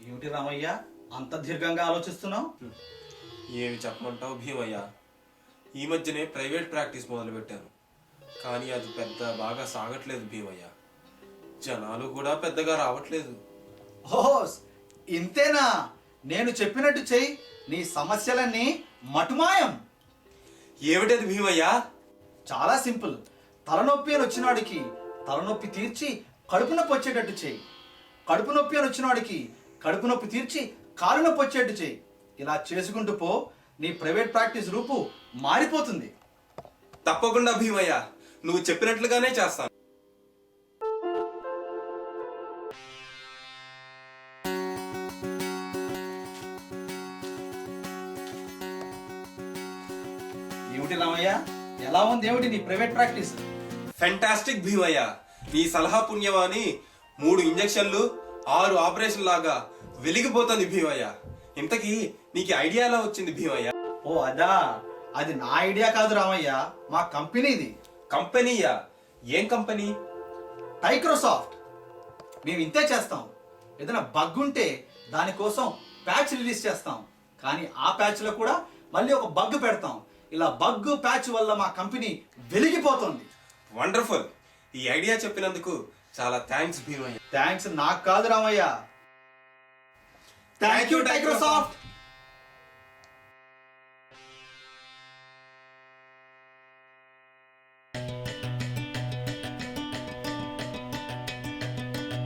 ఏమిటి రామయ్య అంత దీర్ఘంగా ఆలోచిస్తున్నావు? ఏమి చెప్పమంటావు భీమయ్య, ఈ మధ్యనే ప్రైవేట్ ప్రాక్టీస్ మొదలుపెట్టాను. కానీ అది బాగా సాగట్లేదు భీమయ్య. జనాలు కూడా పెద్దగా రావట్లేదు. ఓహో, ఇంతేనా? నేను చెప్పినట్టు చెయ్యి, నీ సమస్యలన్నీ మటుమాయం. ఏమిటది భీమయ్య? చాలా సింపుల్. తలనొప్పి అని వచ్చినవాడికి తలనొప్పి తీర్చి కడుపు నొప్పి వచ్చేటట్టు చెయ్యి. కడుపు నొప్పి అని వచ్చినవాడికి కడుపు నొప్పి తీర్చి కాలు నొప్పి వచ్చేట్టు చెయ్యి. ఇలా చేసుకుంటూ పో, నీ ప్రైవేట్ ప్రాక్టీస్ రూపు మారిపోతుంది. తప్పకుండా భీమయ్య, నువ్వు చెప్పినట్లుగానే చేస్తాను. ఏమిటి రామయ్య, ఎలా ఉంది ఏమిటి నీ ప్రైవేట్ ప్రాక్టీస్? ఫెంటాస్టిక్ భీమయ్య, నీ సలహా పుణ్యమాని 3 ఇంజెక్షన్లు 6 ఆపరేషన్ లాగా వెలిగిపోతుంది భీమయ్య. ఇంతకీ నీకు ఐడియా ఎలా వచ్చింది భీమయ్య? ఓ అదా, అది నా ఐడియా కాదు రామయ్య, మా కంపెనీది. కంపెనీయా? ఏం కంపెనీ? మైక్రోసాఫ్ట్. మేము ఇంతే చేస్తాం. ఏదైనా బగ్ ఉంటే దానికోసం ప్యాచ్ రిలీజ్ చేస్తాం, కానీ ఆ ప్యాచ్లో కూడా మళ్ళీ ఒక బగ్ పెడతాం. ఇలా బగ్ ప్యాచ్ వల్ల మా కంపెనీ వెలిగిపోతుంది. వండర్ఫుల్. ఈ ఐడియా చెప్పినందుకు చాలా థ్యాంక్స్ భీమయ్య. థ్యాంక్స్ నాకు కాదు రామయ్య. Thank you Microsoft.